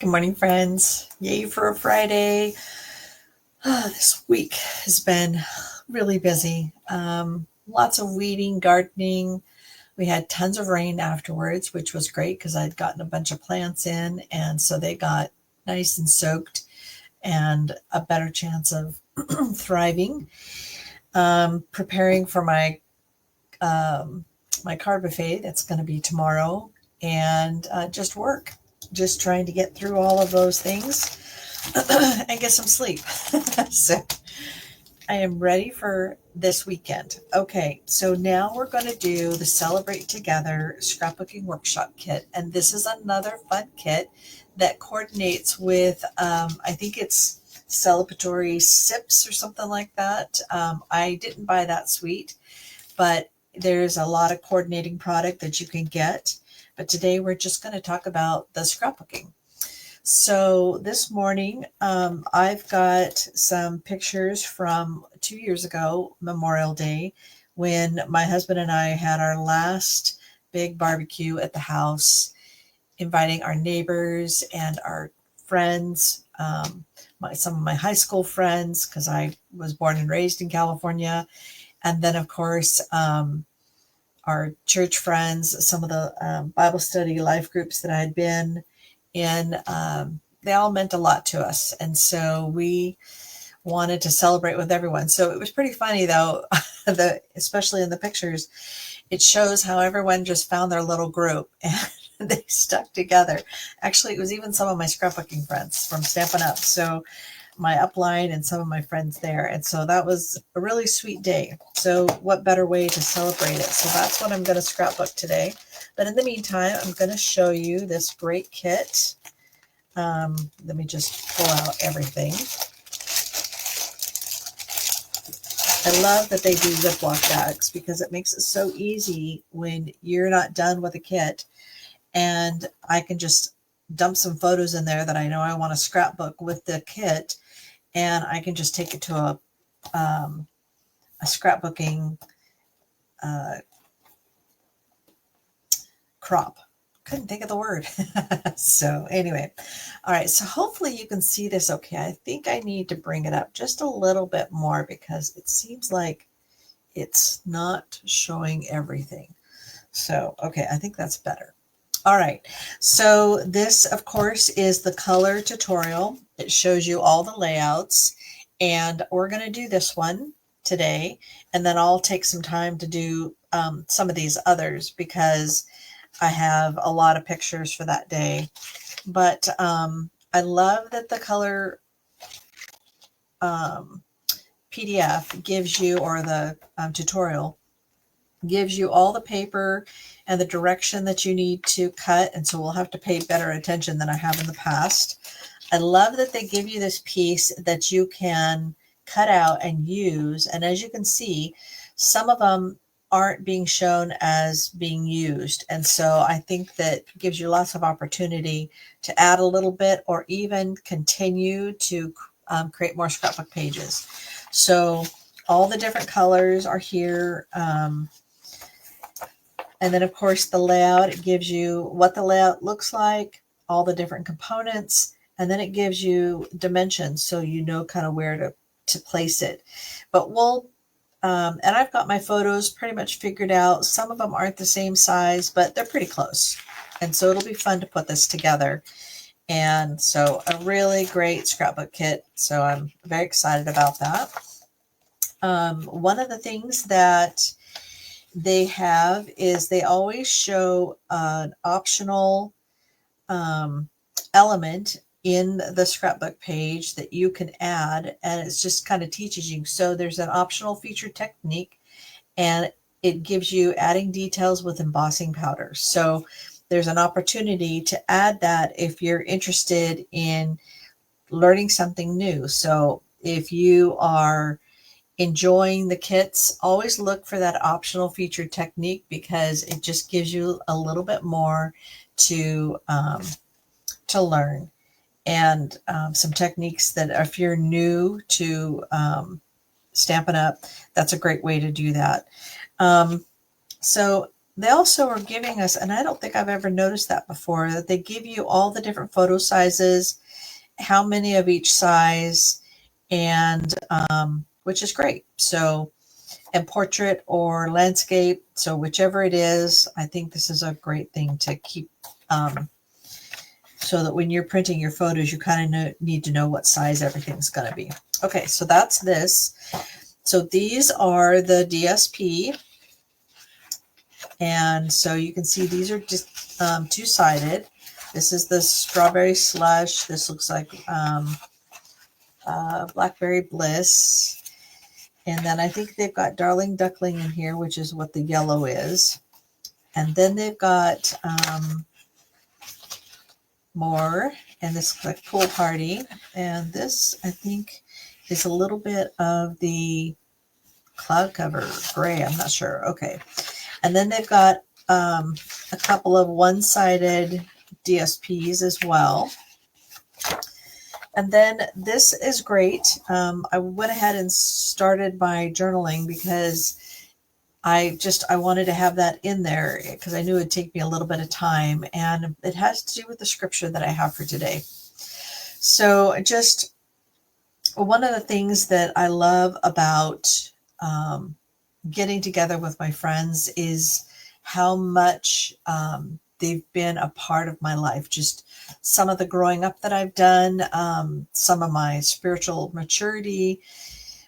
Good morning, friends. Yay for a Friday. This week has been really busy. Lots of weeding, gardening. We had tons of rain afterwards, which was great because I'd gotten a bunch of plants in, and so they got nice and soaked and a better chance of thriving. Preparing for my card buffet that's going to be tomorrow, and just work, just trying to get through all of those things and get some sleep. So I am ready for this weekend. Okay, so now we're going to do the Celebrate Together Scrapbooking Workshop Kit, and this is another fun kit that coordinates with, I think it's celebratory sips or something like that. I didn't buy that suite, but there's a lot of coordinating product that you can get. But today we're just going to talk about the scrapbooking. So this morning, I've got some pictures from 2 years ago, Memorial Day, when my husband and I had our last big barbecue at the house, inviting our neighbors and our friends, some of my high school friends, because I was born and raised in California. And then, of course, our church friends, some of the Bible study life groups that I had been in, they all meant a lot to us. And so we wanted to celebrate with everyone. So it was pretty funny, though, especially in the pictures, it shows how everyone just found their little group and they stuck together. Actually, it was even some of my scrapbooking friends from Stampin' Up. So my upline and some of my friends there. And so that was a really sweet day. So what better way to celebrate it? So that's what I'm going to scrapbook today. But in the meantime, I'm going to show you this great kit. Let me just pull out everything. I love that they do Ziploc bags because it makes it so easy when you're not done with a kit, and I can just dump some photos in there that I know I want to scrapbook with the kit, and I can just take it to a scrapbooking crop. Couldn't think of the word. So anyway, all right. So hopefully you can see this okay. I think I need to bring it up just a little bit more because it seems like it's not showing everything. So, okay, I think that's better. All right, so this, of course, is the color tutorial. It shows you all the layouts, and we're going to do this one today, and then I'll take some time to do some of these others because I have a lot of pictures for that day. But I love that the color PDF gives you, or the tutorial gives you all the paper and the direction that you need to cut. And so we'll have to pay better attention than I have in the past. I love that they give you this piece that you can cut out and use. And as you can see, some of them aren't being shown as being used. And so I think that gives you lots of opportunity to add a little bit or even continue to create more scrapbook pages. So all the different colors are here. And then, of course, the layout, it gives you what the layout looks like, all the different components, and then it gives you dimensions so you know kind of where to place it. But and I've got my photos pretty much figured out. Some of them aren't the same size, but they're pretty close. And so it'll be fun to put this together. And so a really great scrapbook kit. So I'm very excited about that. One of the things that they have is they always show an optional element in the scrapbook page that you can add, and it's just kind of teaches you. So there's an optional feature technique, and it gives you adding details with embossing powder. So there's an opportunity to add that if you're interested in learning something new. So if you are enjoying the kits, always look for that optional feature technique because it just gives you a little bit more to learn, and some techniques that if you're new to Stampin' Up, that's a great way to do that. So they also are giving us, and I don't think I've ever noticed that before, that they give you all the different photo sizes, how many of each size, and which is great. So, and portrait or landscape. So whichever it is, I think this is a great thing to keep, so that when you're printing your photos, you kind of need to know what size everything's going to be. Okay, so that's this. So these are the DSP. And so you can see these are just two-sided. This is the strawberry slush. This looks like blackberry bliss. And then I think they've got darling duckling in here, which is what the yellow is. And then they've got more, and this is like pool party. And this, I think, is a little bit of the cloud cover gray. I'm not sure. Okay. And then they've got a couple of one-sided DSPs as well. And then this is great. I went ahead and started my journaling because I wanted to have that in there because I knew it'd take me a little bit of time, and it has to do with the scripture that I have for today. So just one of the things that I love about getting together with my friends is how much they've been a part of my life. Just some of the growing up that I've done, some of my spiritual maturity,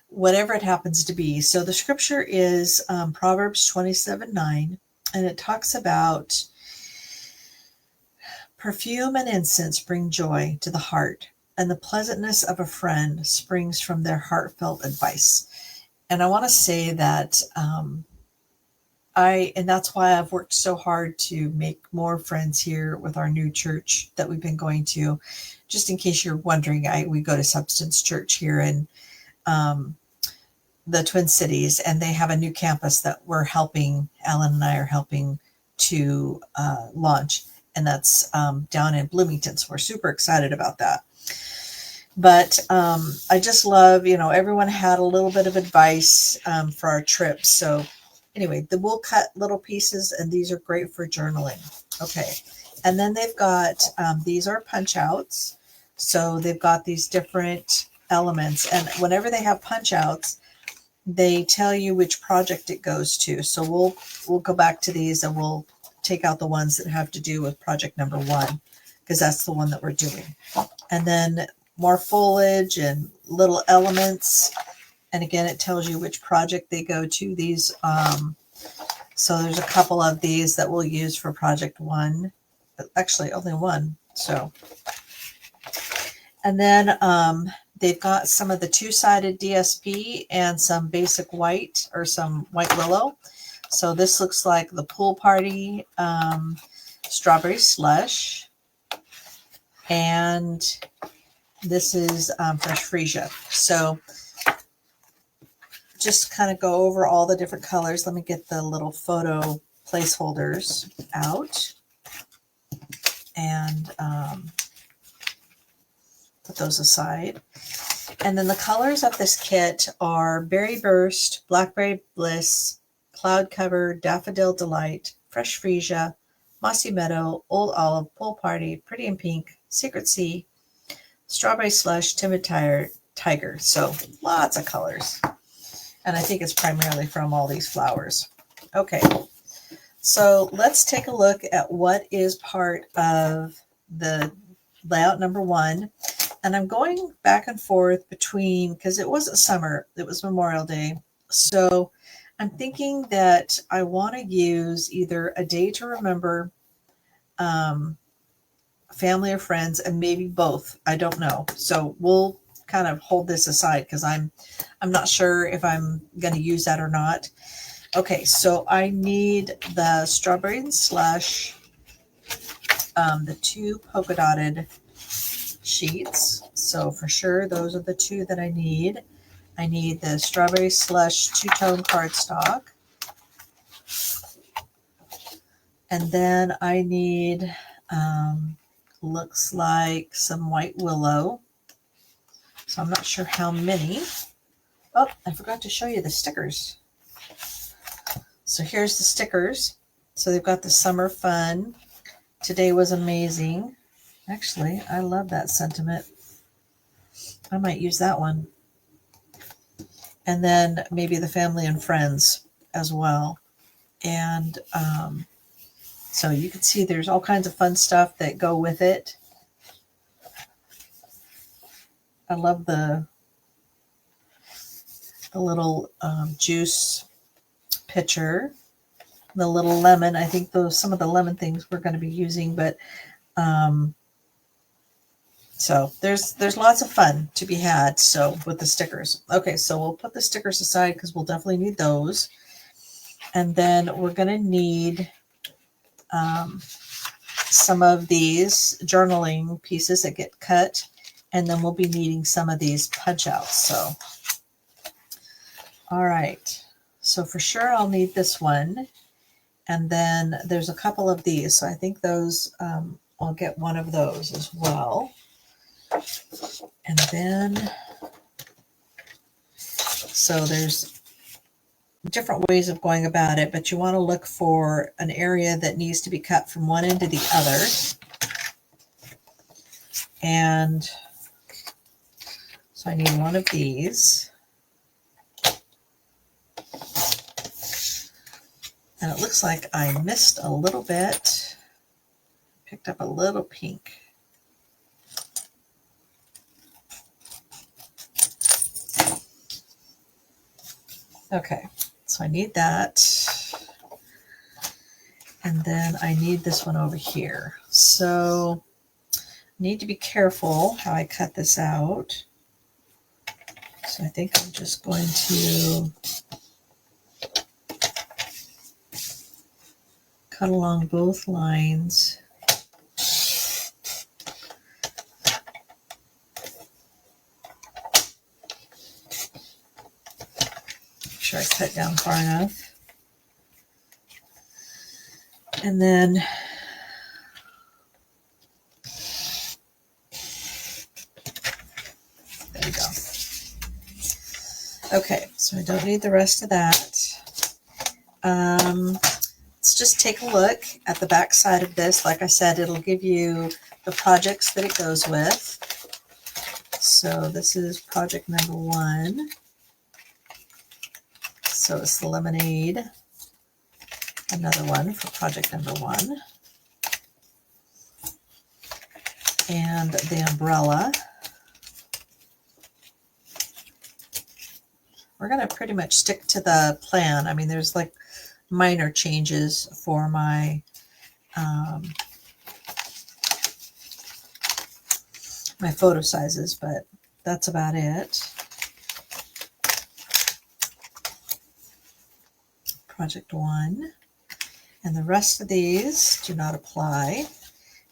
whatever it happens to be. So the scripture is Proverbs 27:9, and it talks about perfume and incense bring joy to the heart, and the pleasantness of a friend springs from their heartfelt advice. And I want to say that and that's why I've worked so hard to make more friends here with our new church that we've been going to. Just in case you're wondering, we go to Substance Church here in the Twin Cities, and they have a new campus that Alan and I are helping to launch, and that's down in Bloomington. So we're super excited about that. But I just love, everyone had a little bit of advice for our trip. So anyway, we'll cut little pieces, and these are great for journaling. Okay. And then they've got, these are punch outs. So they've got these different elements, and whenever they have punch outs, they tell you which project it goes to. So we'll go back to these, and we'll take out the ones that have to do with project number 1, because that's the one that we're doing. And then more foliage and little elements. And again, it tells you which project they go to. These, so there's a couple of these that we'll use for project 1, but actually only one. So, and then they've got some of the two-sided DSP and some basic white, or some white willow. So this looks like the pool party, strawberry slush, and this is fresh freesia. So just kind of go over all the different colors. Let me get the little photo placeholders out and put those aside. And then the colors of this kit are Berry Burst, Blackberry Bliss, Cloud Cover, Daffodil Delight, Fresh Freesia, Mossy Meadow, Old Olive, Pool Party, Pretty in Pink, Secret Sea, Strawberry Slush, Timid Tiger. So lots of colors. And I think it's primarily from all these flowers. Okay, so let's take a look at what is part of the layout number 1. And I'm going back and forth between, because it wasn't summer, it was Memorial Day. So I'm thinking that I want to use either a day to remember, family or friends, and maybe both. I don't know. So we'll kind of hold this aside because I'm not sure if I'm going to use that or not. Okay, so I need the strawberry and slush, the 2 polka dotted sheets. So for sure, those are the 2 that I need. I need the strawberry slush 2-tone cardstock. And then I need, looks like some white willow. So I'm not sure how many. Oh, I forgot to show you the stickers. So here's the stickers. So they've got the summer fun. Today was amazing. Actually, I love that sentiment. I might use that one. And then maybe the family and friends as well. And so you can see there's all kinds of fun stuff that go with it. I love the little juice pitcher, the little lemon. I think some of the lemon things we're going to be using, but so there's lots of fun to be had. So with the stickers. Okay, so we'll put the stickers aside because we'll definitely need those. And then we're going to need some of these journaling pieces that get cut. And then we'll be needing some of these punch outs. So, all right. So for sure I'll need this one. And then there's a couple of these. So I think those, I'll get one of those as well. And then, so there's different ways of going about it, but you want to look for an area that needs to be cut from one end to the other. And so I need one of these. And it looks like I missed a little bit, picked up a little pink. Okay, so I need that. And then I need this one over here. So I need to be careful how I cut this out. So I think I'm just going to cut along both lines. Make sure I cut down far enough. And then there we go. Okay, so I don't need the rest of that. Let's just take a look at the back side of this. Like I said, it'll give you the projects that it goes with. So this is project number 1. So it's the lemonade. Another one for project number 1. And the umbrella. We're going to pretty much stick to the plan. I mean, there's like minor changes for my my photo sizes, but that's about it. Project 1. And the rest of these do not apply.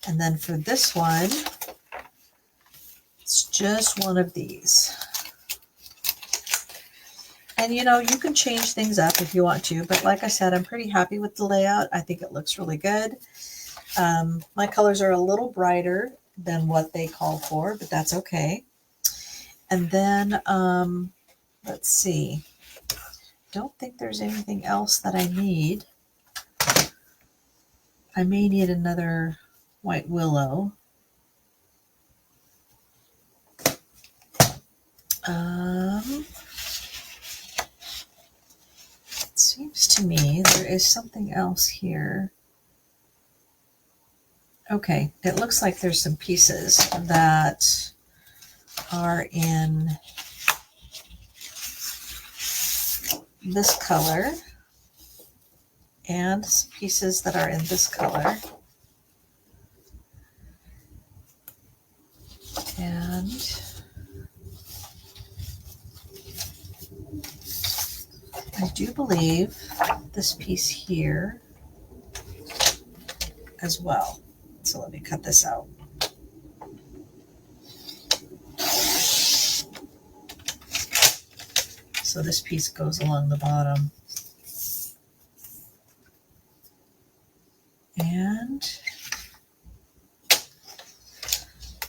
And then for this one, it's just one of these. And you know, you can change things up if you want to, but like I said, I'm pretty happy with the layout. I think it looks really good. My colors are a little brighter than what they call for, but that's okay. And then, let's see. Don't think there's anything else that I need. I may need another white willow. It seems to me there is something else here. Okay, it looks like there's some pieces that are in this color and some pieces that are in this color. And I do believe this piece here as well. So let me cut this out. So this piece goes along the bottom. And I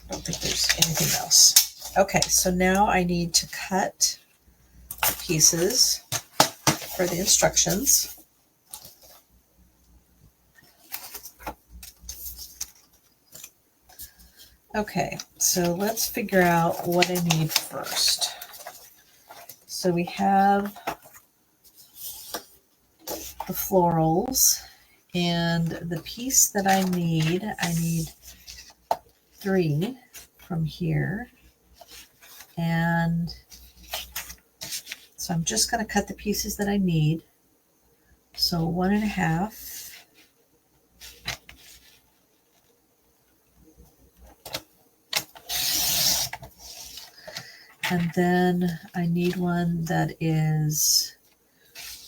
don't think there's anything else. Okay, so now I need to cut the pieces for the instructions. Okay, so let's figure out what I need first. So we have the florals, and the piece that I need 3 from here. And so I'm just going to cut the pieces that I need. So 1.5. And then I need one that is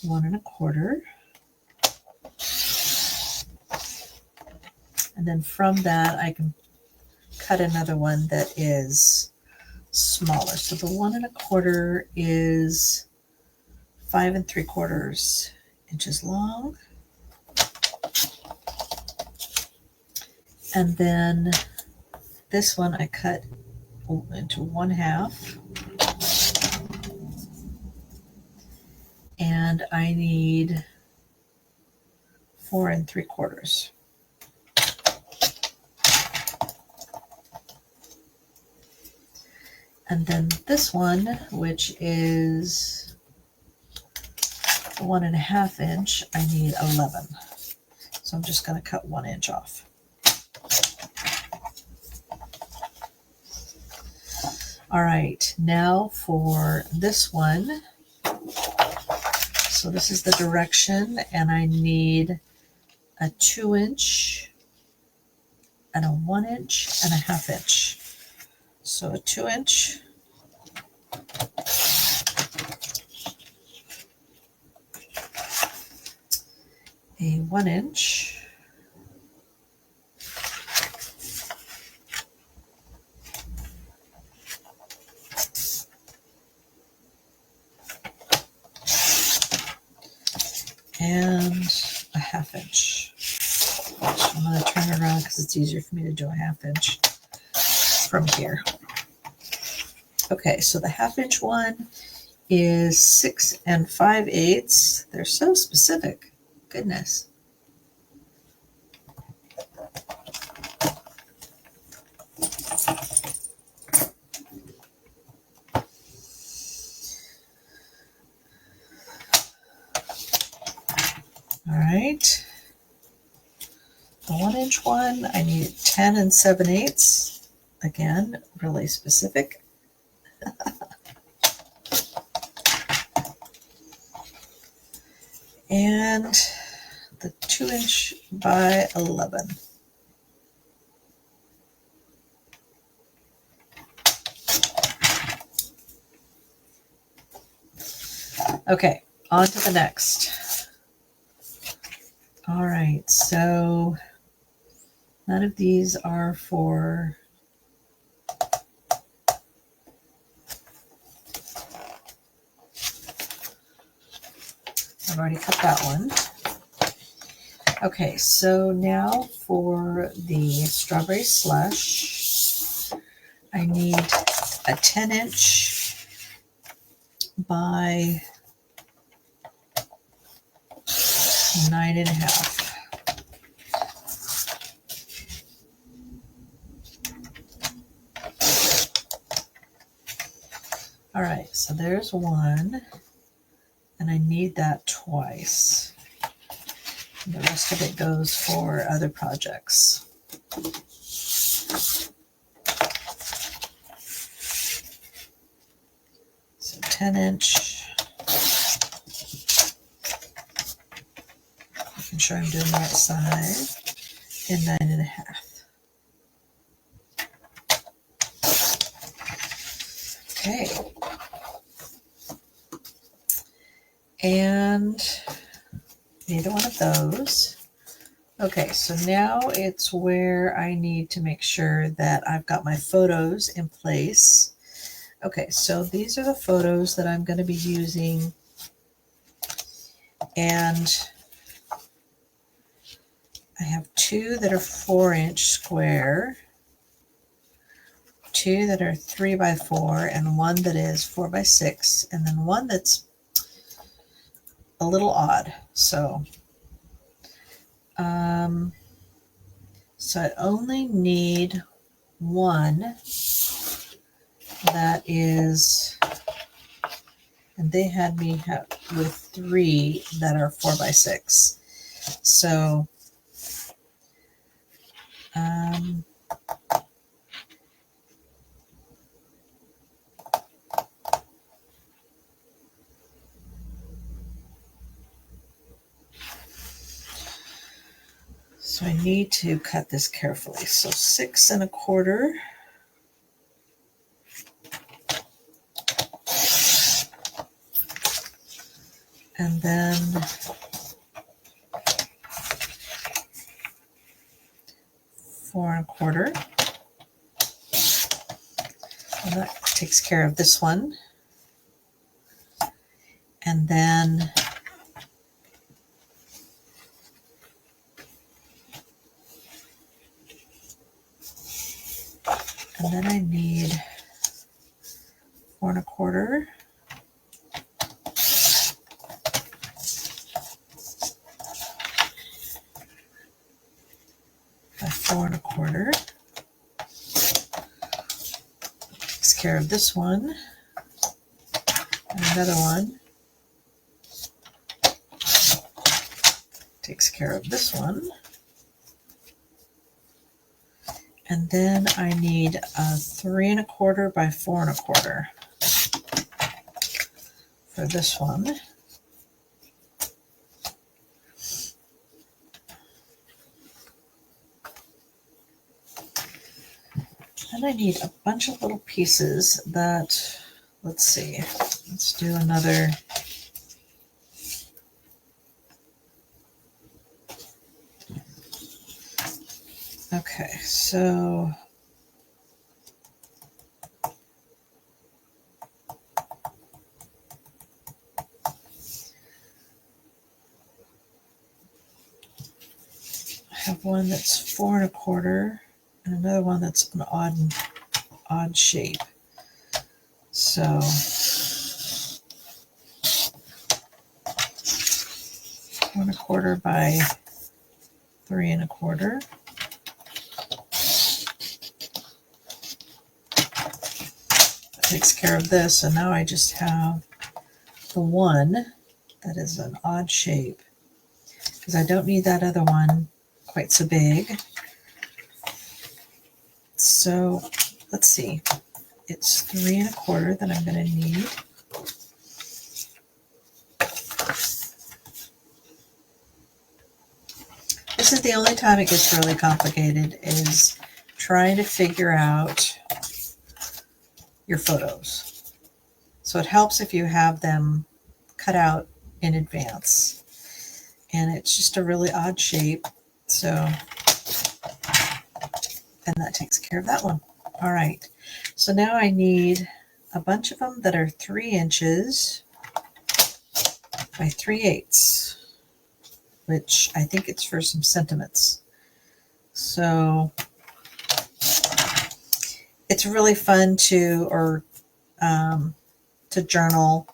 1.25. And then from that, I can cut another one that is smaller. So the 1.25 is 5 3/4 inches long. And then this one I cut into 1/2. And I need 4 3/4. And then this one, which is 1.5 inch, I need 11. So I'm just going to cut 1 inch off. All right, now for this one. So this is the direction, and I need a 2 inch and a 1 inch and a 1/2 inch. So a 2 inch, a 1 inch, and a 1/2 inch. I'm going to turn it around because it's easier for me to do a 1/2 inch from here. Okay, so the 1/2 inch one is 6 5/8. They're so specific. Goodness. All right. The 1 inch one, I need 10 7/8. Again, really specific. And the 2 inch by 11. Okay, on to the next. All right, so none of these are for I've already cut that one. Okay, so now for the strawberry slush, I need a 10 inch by 9.5. All right, so there's one, and I need that twice. The rest of it goes for other projects. So 10 inch. Making sure I'm doing the right side. And 9.5. Okay. And neither one of those. Okay, so now it's where I need to make sure that I've got my photos in place. Okay, so these are the photos that I'm going to be using. And I have 2 that are 4 inch square, 2 that are 3 by 4, and 1 that is 4 by 6, and then 1 that's a little odd. So I only need one that is, and they had me with 3 that are 4x6. So, so I need to cut this carefully. So 6 1/4. And then 4 1/4. And that takes care of this one. And then I need 4 1/4. By 4 1/4. Takes care of this one. And another one takes care of this one. And then I need a 3 1/4 by 4 1/4 for this one. And I need a bunch of little pieces that, let's see, let's do another. Okay, so I have one that's 4 1/4 and another one that's an odd shape. So 4 1/4 by 3 1/4. That takes care of this, and now I just have the one that is an odd shape because I don't need that other one quite so big. So let's see, it's 3 1/4 that I'm going to need. This is the only time it gets really complicated, is trying to figure out your photos. So it helps if you have them cut out in advance. And it's just a really odd shape. So, and that takes care of that one. All right. So now I need a bunch of them that are 3 inches by 3/8, which I think it's for some sentiments. So it's really fun to journal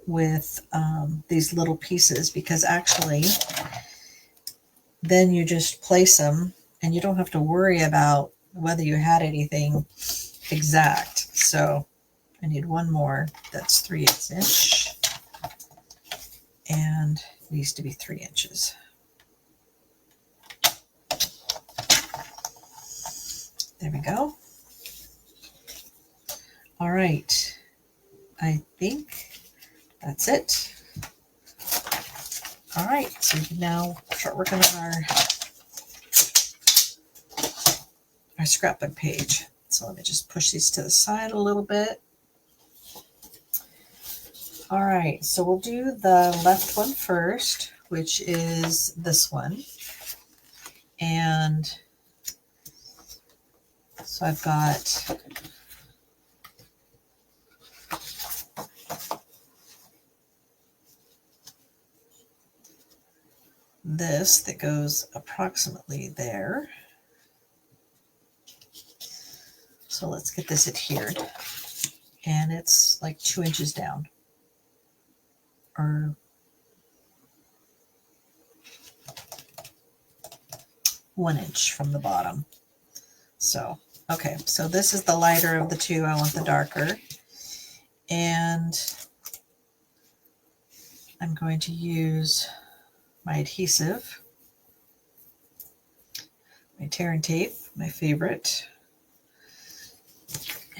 with these little pieces, because actually then you just place them and you don't have to worry about whether you had anything exact. So I need one more that's 3/8 inch and it needs to be 3 inches. There we go. All right, I think that's it. All right, so we can now start working on our scrapbook page. So let me just push these to the side a little bit. All right, so we'll do the left one first, which is this one. And so I've got this that goes approximately there. So let's get this adhered. And it's like 2 inches down, or one inch from the bottom. So, okay, so this is the lighter of the two. I want the darker. And I'm going to use my adhesive, my tear and tape, my favorite.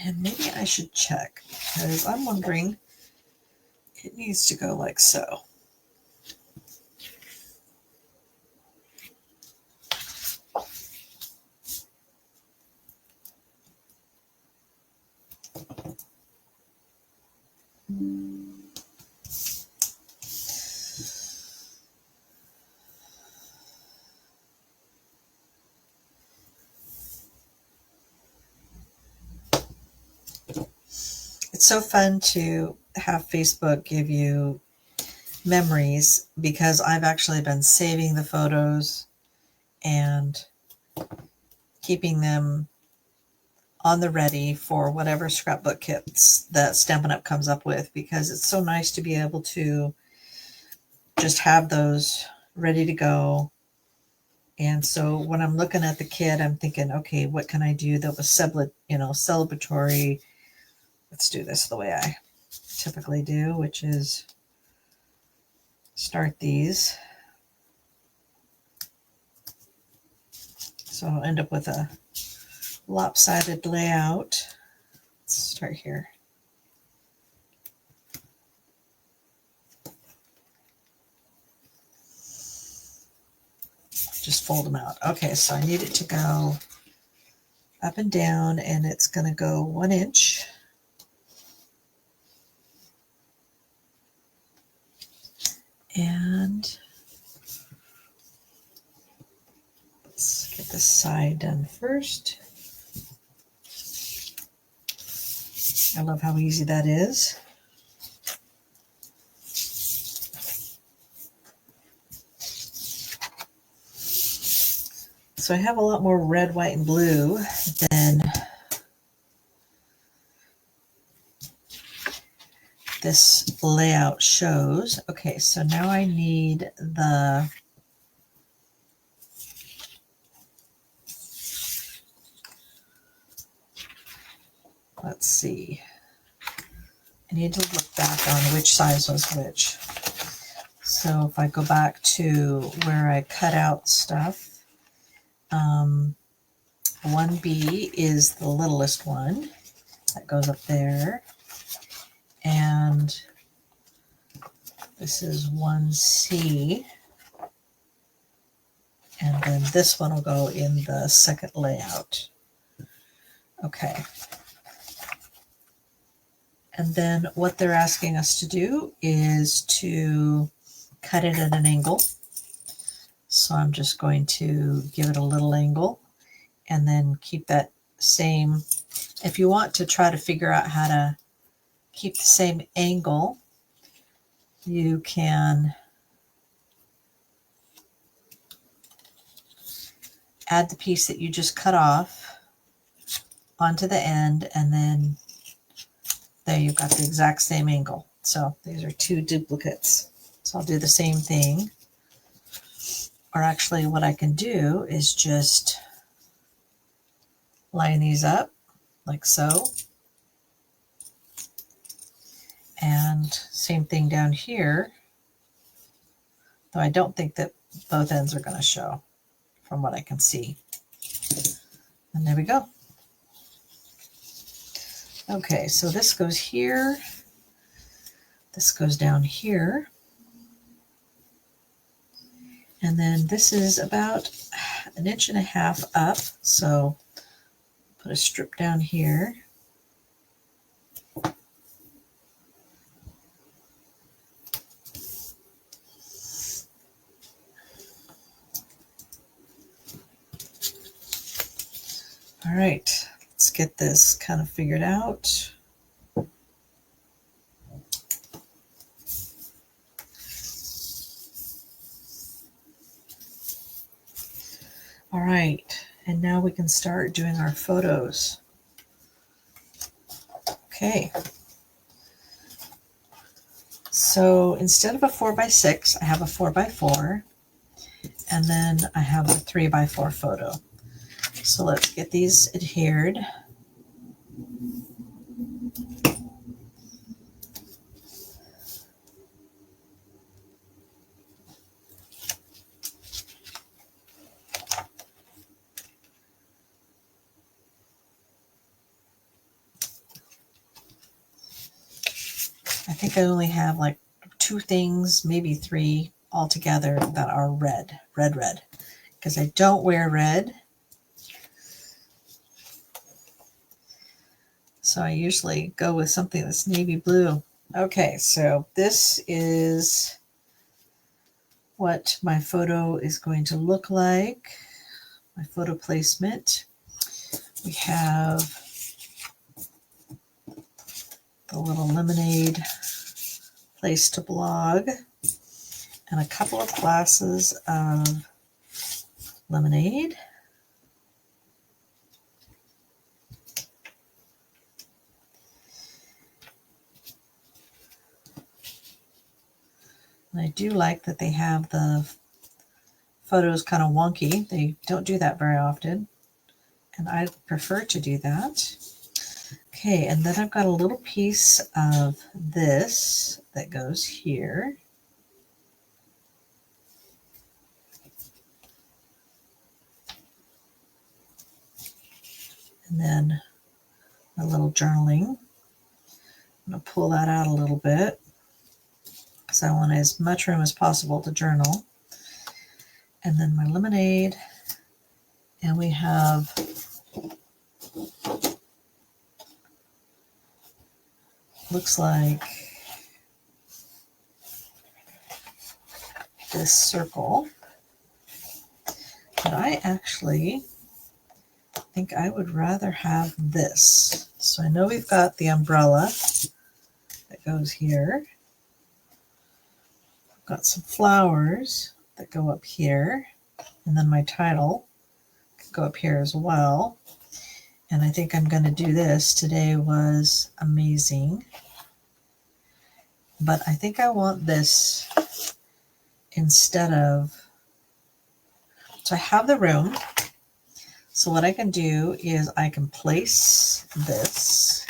And maybe I should check, because I'm wondering, it needs to go like so. It's so fun to have Facebook give you memories, because I've actually been saving the photos and keeping them on the ready for whatever scrapbook kits that Stampin' Up! Comes up with, because it's so nice to be able to just have those ready to go. And so when I'm looking at the kit, I'm thinking, okay, what can I do that was celebratory? Let's do this the way I typically do, which is start these. So I'll end up with a lopsided layout. Let's start here. Just fold them out. Okay, so I need it to go up and down, and it's going to go 1 inch. And let's get this side done first. I love how easy that is. So I have a lot more red, white, and blue than this layout shows. Okay, so now I need the let's see. I need to look back on which size was which. So if I go back to where I cut out stuff, 1B is the littlest one. That goes up there. And this is 1C. And then this one will go in the second layout. Okay. And then what they're asking us to do is to cut it at an angle. So I'm just going to give it a little angle and then keep that same. If you want to try to figure out how to keep the same angle, you can add the piece that you just cut off onto the end, and then there you've got the exact same angle. So these are two duplicates. So I'll do the same thing. Or actually what I can do is just line these up like so. And same thing down here, though I don't think that both ends are going to show from what I can see. And there we go. Okay, so this goes here. This goes down here. And then this is about 1.5 inches up. So put a strip down here. All right, let's get this kind of figured out. All right, and now we can start doing our photos. Okay. So instead of a 4x6, I have a 4x4, and then I have a 3x4 photo. So let's get these adhered. I think I only have like 2 things, maybe 3 altogether that are red, because I don't wear red. So I usually go with something that's navy blue. Okay, so this is what my photo is going to look like, my photo placement. We have the little lemonade place to blog and a couple of glasses of lemonade. And I do like that they have the photos kind of wonky. They don't do that very often, and I prefer to do that. Okay, and then I've got a little piece of this that goes here. And then a little journaling. I'm going to pull that out a little bit because I want as much room as possible to journal. And then my lemonade. And we have looks like this circle. But I actually think I would rather have this. So I know we've got the umbrella that goes here. I've got some flowers that go up here. And then my title can go up here as well. And I think I'm going to do this. Today was amazing. But I think I want this instead of, so I have the room. So what I can do is I can place this,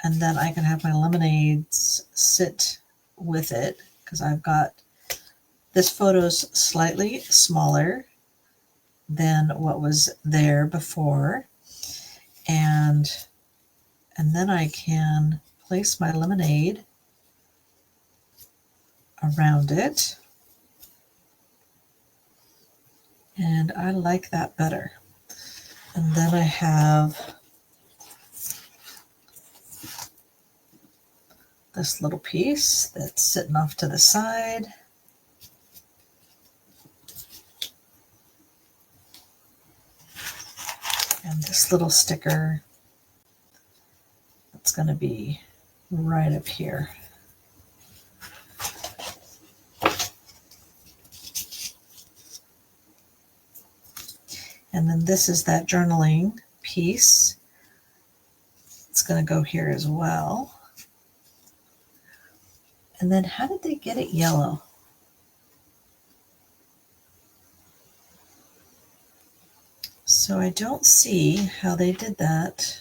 and then I can have my lemonades sit with it, because I've got, this photo's slightly smaller than what was there before. And then I can place my lemonade around it. And I like that better. And then I have this little piece that's sitting off to the side. And this little sticker that's going to be right up here. And then this is that journaling piece. It's going to go here as well. And then how did they get it yellow? So I don't see how they did that.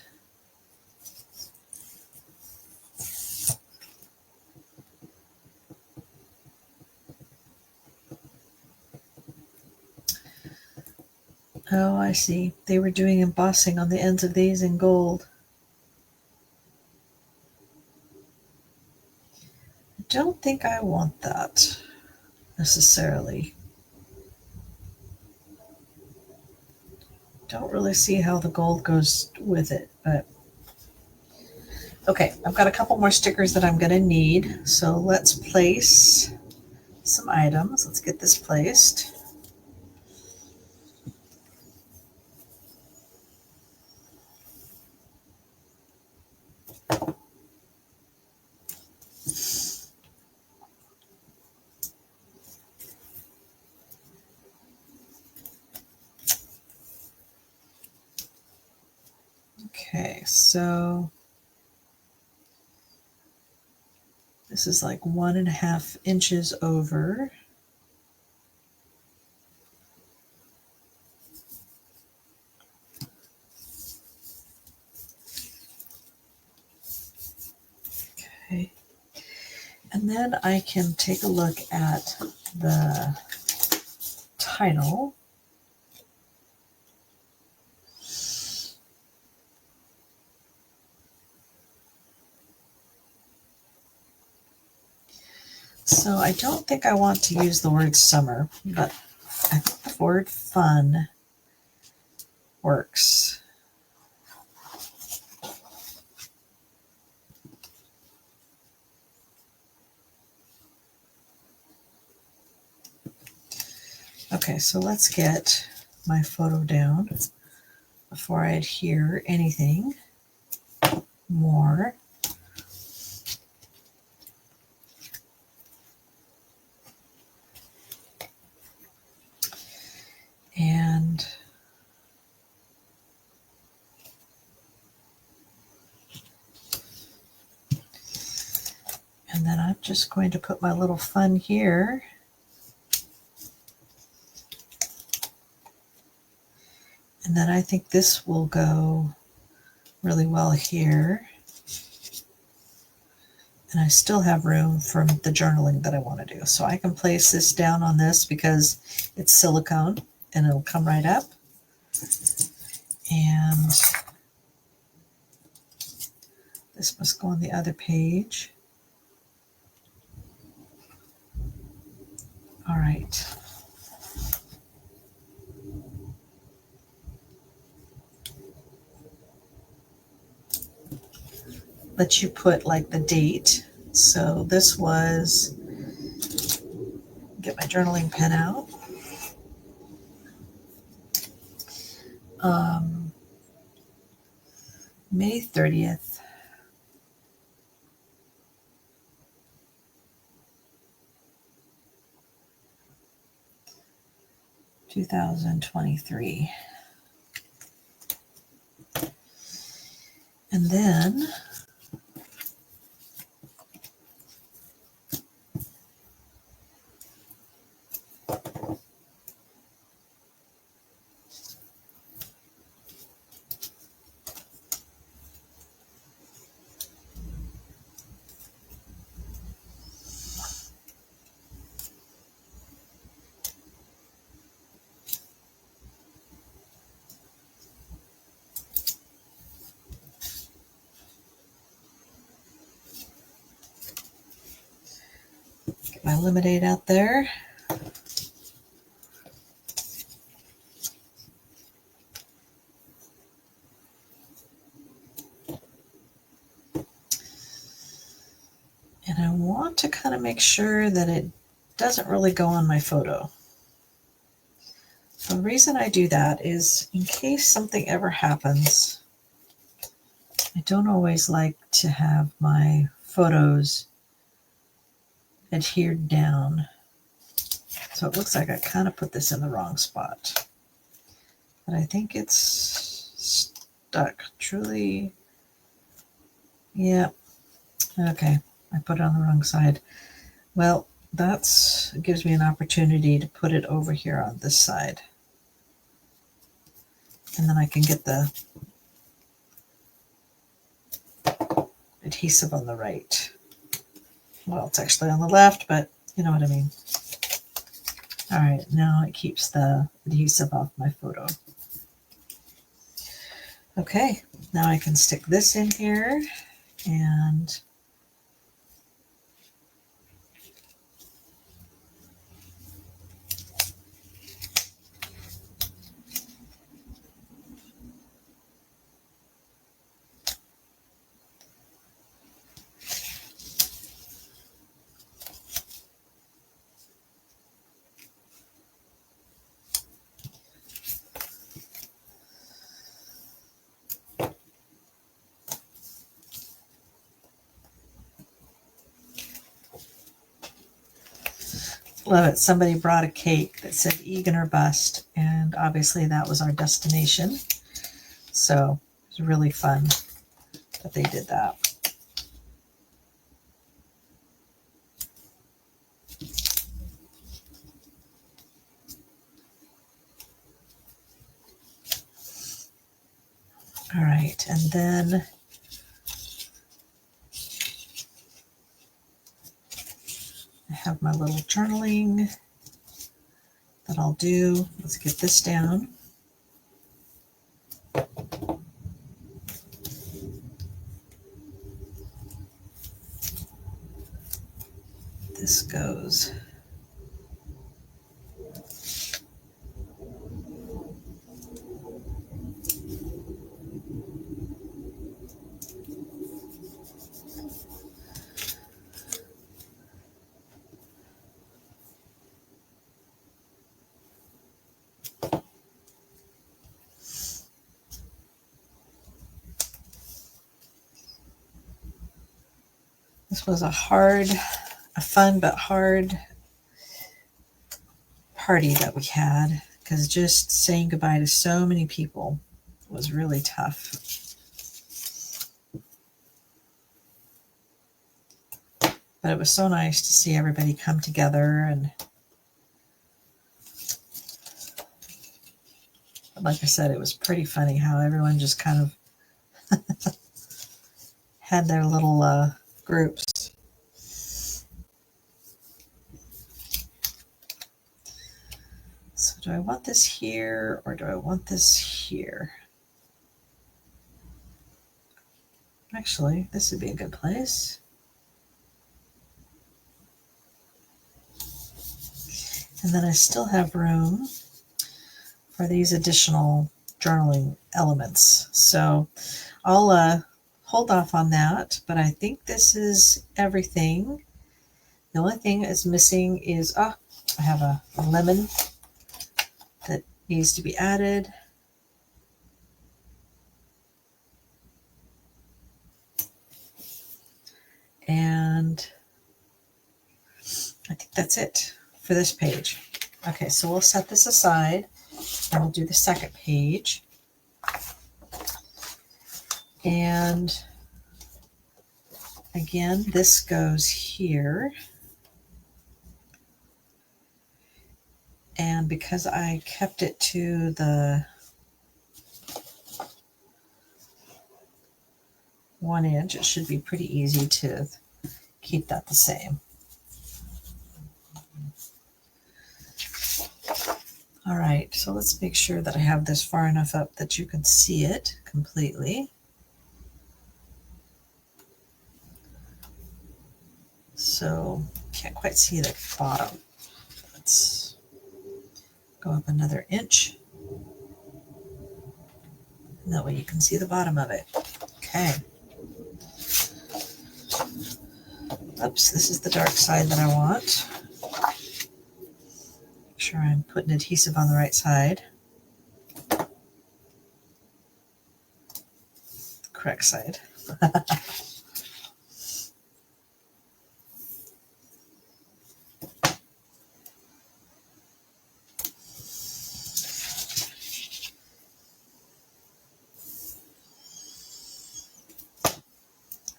Oh, I see. They were doing embossing on the ends of these in gold. I don't think I want that necessarily. Don't really see how the gold goes with it, but okay, I've got a couple more stickers that I'm going to need. So let's place some items. Let's get this placed. Okay, so this is like 1.5 inches over. Okay. And then I can take a look at the title. So I don't think I want to use the word summer, but I think the word fun works. Okay, so let's get my photo down before I adhere anything more. And then I'm just going to put my little fun here. And then I think this will go really well here. And I still have room for the journaling that I want to do. So I can place this down on this because it's silicone and it'll come right up. And this must go on the other page. All right. Let you put like the date. So this was, get my journaling pen out. May 30th. 2023. And then get my lemonade out there. And I want to kind of make sure that it doesn't really go on my photo. The reason I do that is in case something ever happens, I don't always like to have my photos adhered down. So it looks like I kind of put this in the wrong spot. But I think it's stuck. Truly, yeah. Okay, I put it on the wrong side. Well, that gives me an opportunity to put it over here on this side. And then I can get the adhesive on the right. Well, it's actually on the left, but you know what I mean. All right, now it keeps the adhesive off my photo. Okay, now I can stick this in here and love it. Somebody brought a cake that said Egan or bust, and obviously that was our destination. So it was really fun that they did that. All right, and then my little journaling that I'll do. Let's get this down. This goes This was a fun but hard party that we had, because just saying goodbye to so many people was really tough. But it was so nice to see everybody come together, and like I said, it was pretty funny how everyone just kind of had their little groups. So do I want this here or do I want this here? Actually, this would be a good place. And then I still have room for these additional journaling elements. So I'll hold off on that, but I think this is everything. The only thing that's missing is, I have a lemon that needs to be added. And I think that's it for this page. Okay, so we'll set this aside and we'll do the second page. And again, this goes here. And because I kept it to the 1 inch, it should be pretty easy to keep that the same. All right, so let's make sure that I have this far enough up that you can see it completely. So can't quite see the bottom. Let's go up another inch. And that way you can see the bottom of it. Okay. Oops, this is the dark side that I want. Make sure I'm putting adhesive on the right side. The correct side.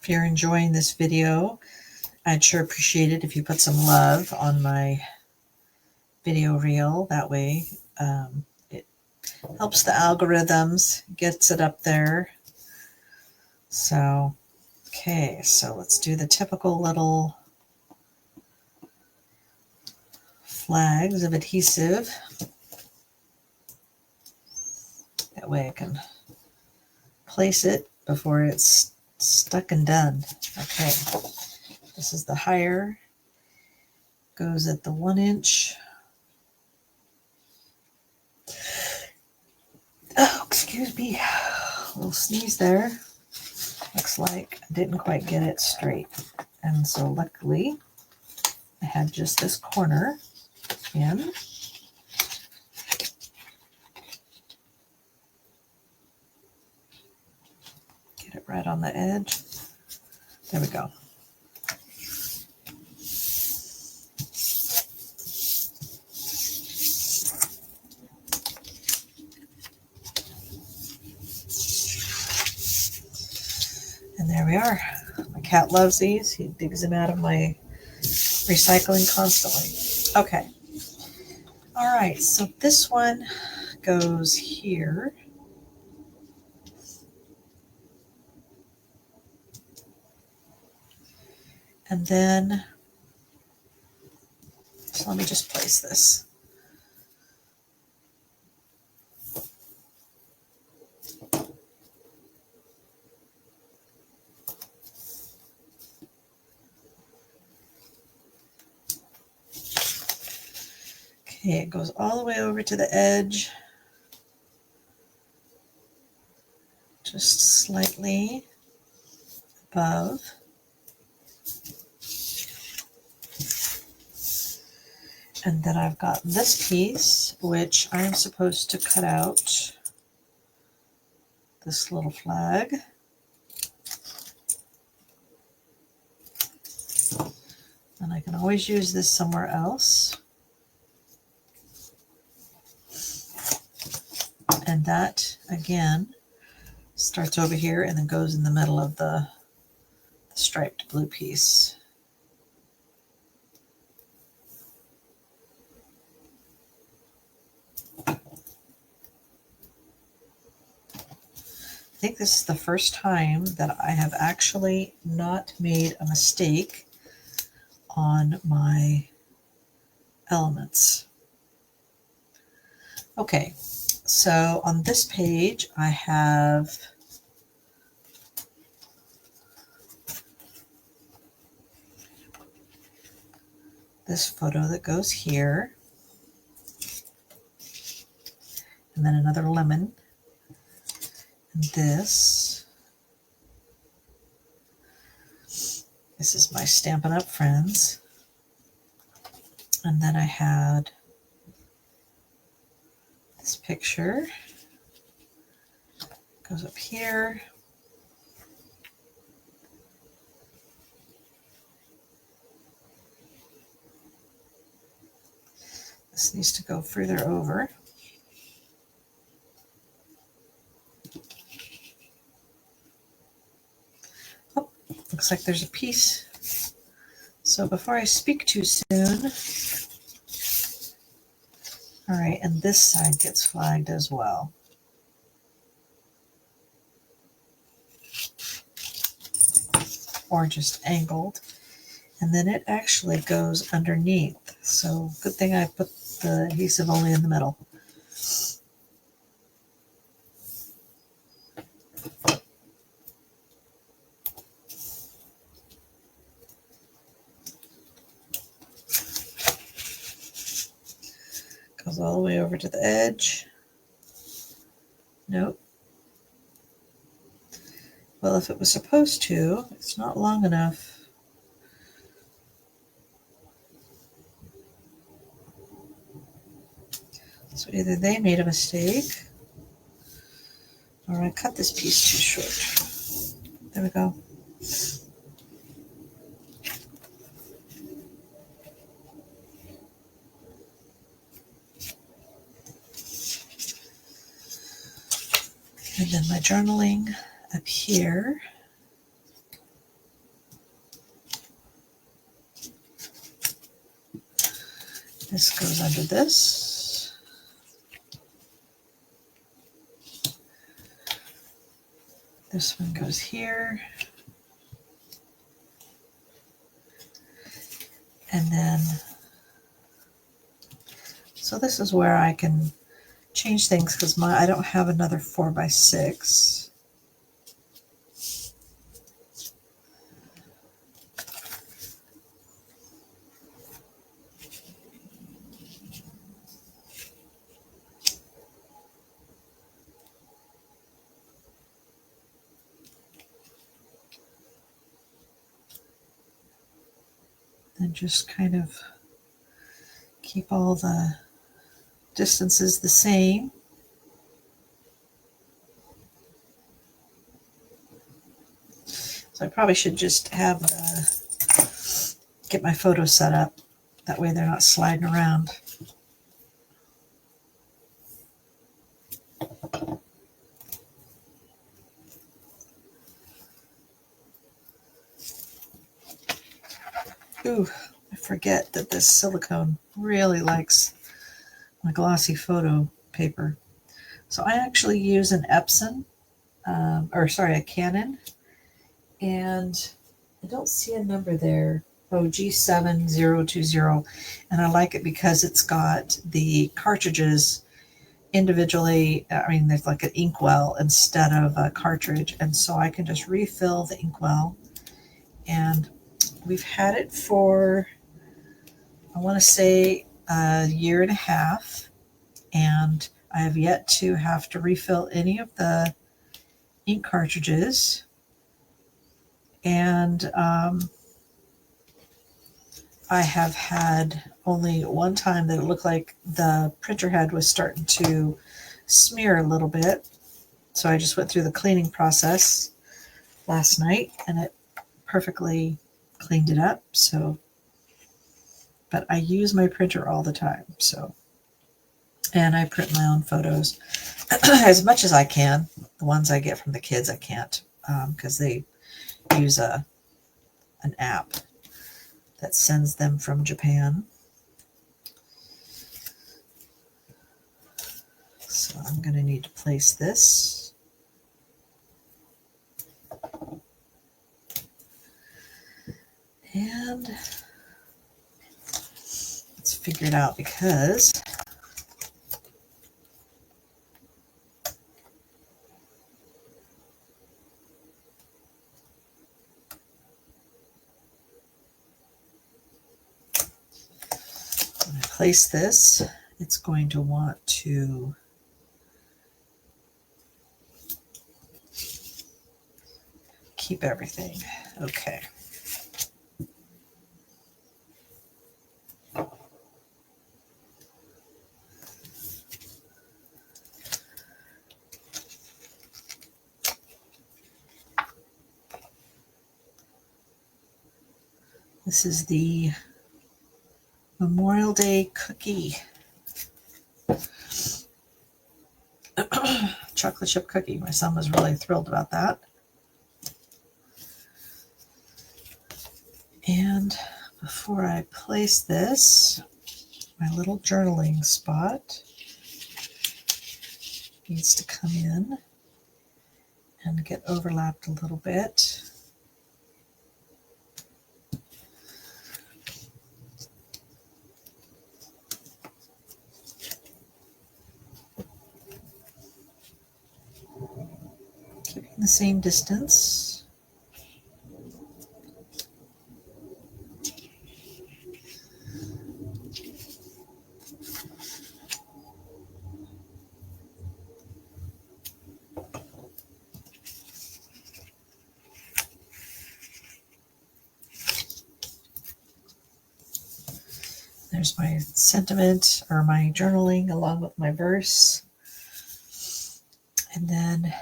If you're enjoying this video, I'd sure appreciate it if you put some love on my video reel. That way it helps the algorithms, gets it up there. So, okay, so let's do the typical little flags of adhesive. That way I can place it before it's stuck and done. Okay, this is the higher, goes at the 1 inch. Oh, excuse me, a little sneeze there. Looks like I didn't quite get it straight. And so luckily I had just this corner in. Get it right on the edge. There we go. And there we are. My cat loves these. He digs them out of my recycling constantly. Okay. All right, so this one goes here. And then So let me just place this. Okay, it goes all the way over to the edge, just slightly above. And then I've got this piece, which I'm supposed to cut out this little flag. And I can always use this somewhere else. And that, again, starts over here and then goes in the middle of the striped blue piece. I think this is the first time that I have actually not made a mistake on my elements. Okay, so on this page I have this photo that goes here, and then another lemon, and this is my Stampin' Up! Friends, and then I had this picture, goes up here, this needs to go further over. Oh, looks like there's a piece. So before I speak too soon, all right, and this side gets flagged as well. Or just angled. And then it actually goes underneath. So good thing I put the adhesive only in the middle. Goes all the way over to the edge. Nope. Well, if it was supposed to, it's not long enough. So either they made a mistake, or I cut this piece too short. There we go. And then my journaling up here. This goes under this. This one goes here. And then, so this is where I can change things because I don't have another 4x6. And just kind of keep all the distances the same. So I probably should just have get my photos set up. That way they're not sliding around. Ooh, I forget that this silicone really likes my glossy photo paper. So I actually use an Epson, a Canon, and I don't see a number there. OG7020, and I like it because it's got the cartridges individually. I mean, there's like an inkwell instead of a cartridge, and so I can just refill the inkwell. And we've had it for, I want to say, a year and a half, and I have yet to have to refill any of the ink cartridges. And I have had only one time that it looked like the printer head was starting to smear a little bit. So I just went through the cleaning process last night and it perfectly cleaned it up. So, but I use my printer all the time. So, and I print my own photos as much as I can. The ones I get from the kids, I can't because they use an app that sends them from Japan. So I'm going to need to place this. And let's figure it out because when I place this, it's going to want to keep everything. Okay. This is the Memorial Day cookie. Chocolate chip cookie. My son was really thrilled about that. And before I place this, my little journaling spot needs to come in and get overlapped a little bit. Keeping the same distance. There's my sentiment or my journaling along with my verse. And then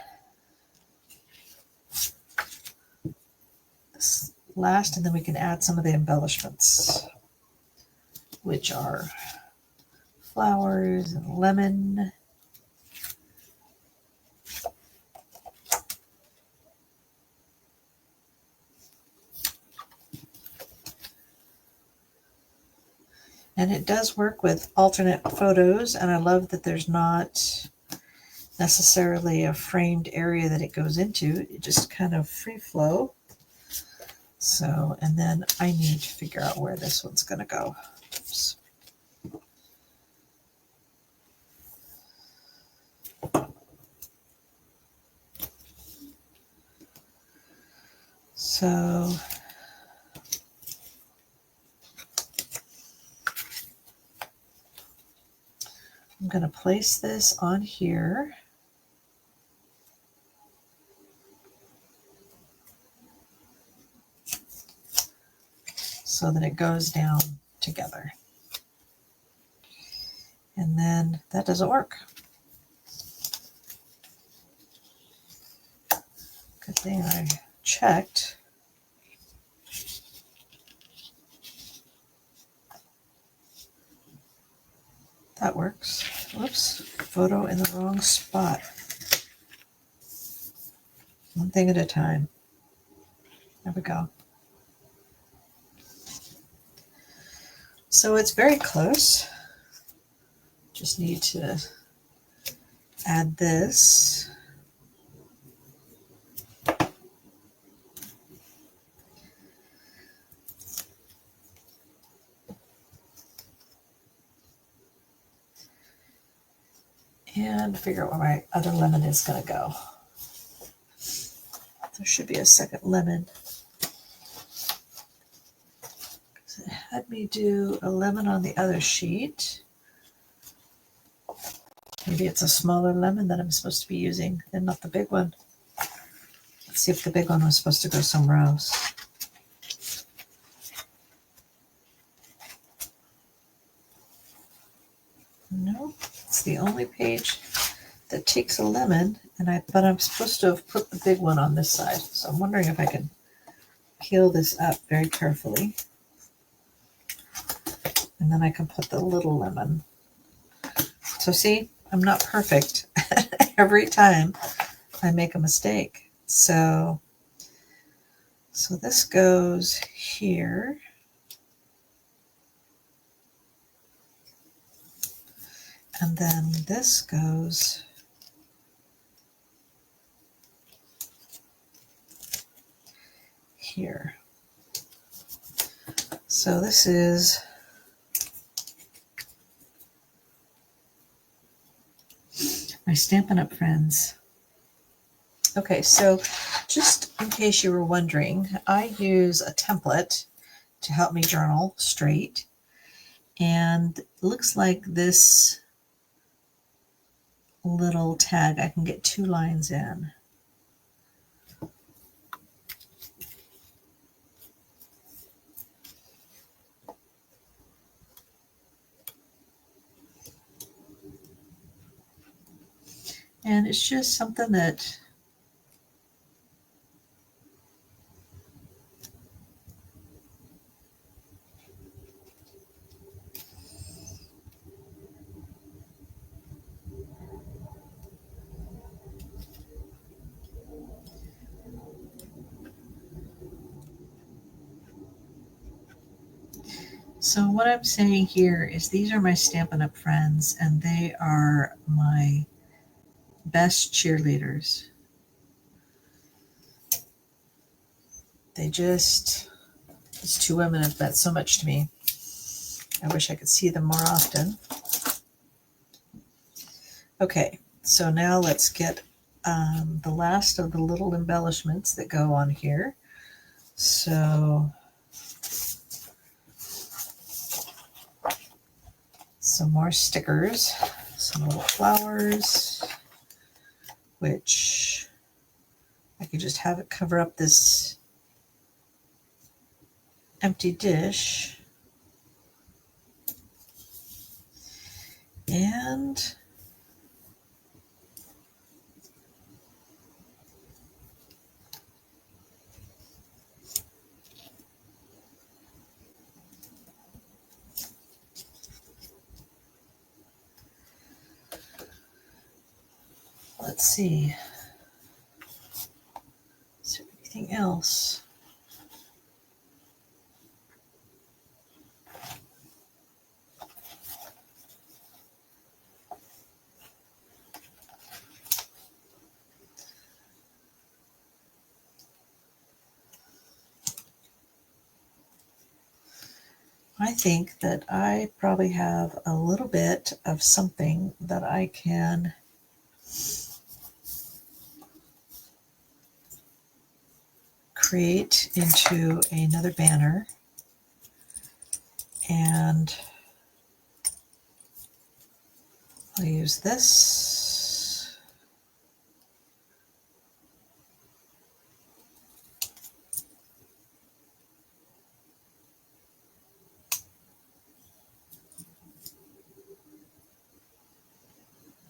this last, and then we can add some of the embellishments, which are flowers and lemon. And it does work with alternate photos, and I love that there's not necessarily a framed area that it goes into. It just kind of free flow. So, and then I need to figure out where this one's going to go. Oops. So I'm going to place this on here. So that it goes down together. And then that doesn't work. Good thing I checked. That works. Whoops, photo in the wrong spot. One thing at a time. There we go. So it's very close. Just need to add this. and figure out where my other lemon is going to go. There should be a second lemon. It had me do a lemon on the other sheet. Maybe it's a smaller lemon that I'm supposed to be using and not the big one. Let's see if the big one was supposed to go somewhere else. No, it's the only page that takes a lemon, but I'm supposed to have put the big one on this side. So I'm wondering if I can peel this up very carefully. And then I can put the little lemon. So see, I'm not perfect. Every time I make a mistake. So this goes here. And then this goes here. So this is my Stampin' Up! Friends. Okay, so just in case you were wondering, I use a template to help me journal straight. And it looks like this little tag, I can get 2 lines in. And it's just something that so what I'm saying here is these are my Stampin' Up! Friends, and they are my best cheerleaders. These 2 women have meant so much to me. I wish I could see them more often. Okay, so now let's get the last of the little embellishments that go on here. So some more stickers, some little flowers, which I could just have it cover up this empty dish. And let's see, is there anything else? I think that I probably have a little bit of something that I can create into another banner. And I'll use this.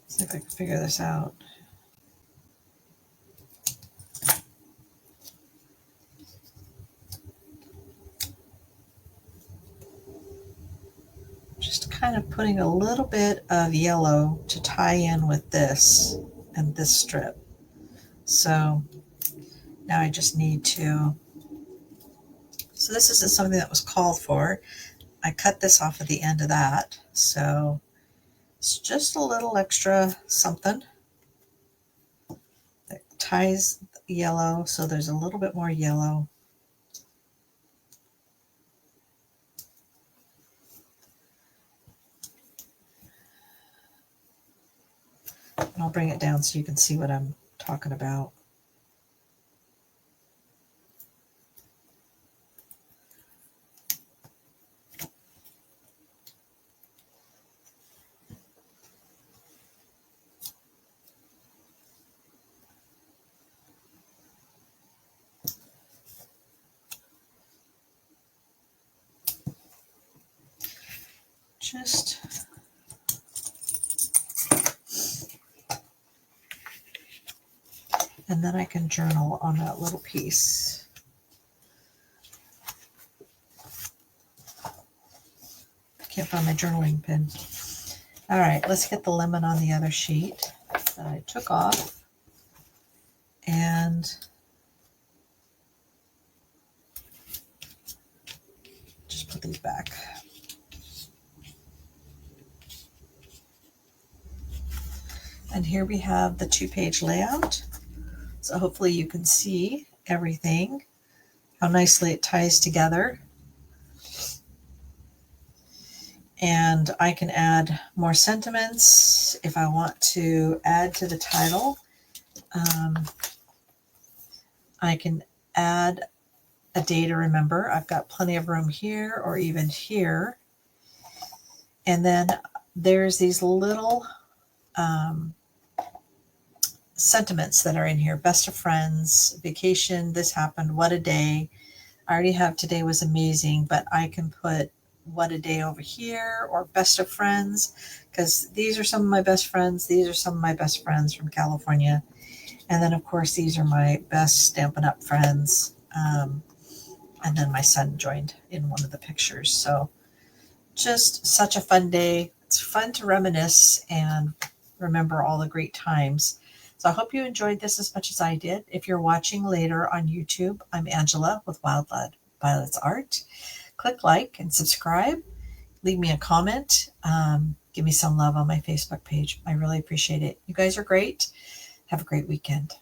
See if I can figure this out. Just kind of putting a little bit of yellow to tie in with this and this strip. So now I just need to, so this isn't something that was called for. I cut this off at the end of that. So it's just a little extra something that ties yellow. So there's a little bit more yellow. around so you can see what I'm talking about. Just and then I can journal on that little piece. I can't find my journaling pen. All right, let's get the lemon on the other sheet that I took off. And just put these back. And here we have the 2-page layout. So hopefully you can see everything, how nicely it ties together. And I can add more sentiments if I want to add to the title. I can add a day to remember. I've got plenty of room here or even here. And then there's these little sentiments that are in here. Best of friends, vacation, this happened, what a day. I already have today was amazing, but I can put what a day over here or best of friends, because these are some of my best friends. These are some of my best friends from California. And then of course, these are my best Stampin' Up friends. And then my son joined in one of the pictures. So just such a fun day. It's fun to reminisce and remember all the great times. So I hope you enjoyed this as much as I did. If you're watching later on YouTube, I'm Angela with Wild Violet's Art. Click like and subscribe. Leave me a comment. Give me some love on my Facebook page. I really appreciate it. You guys are great. Have a great weekend.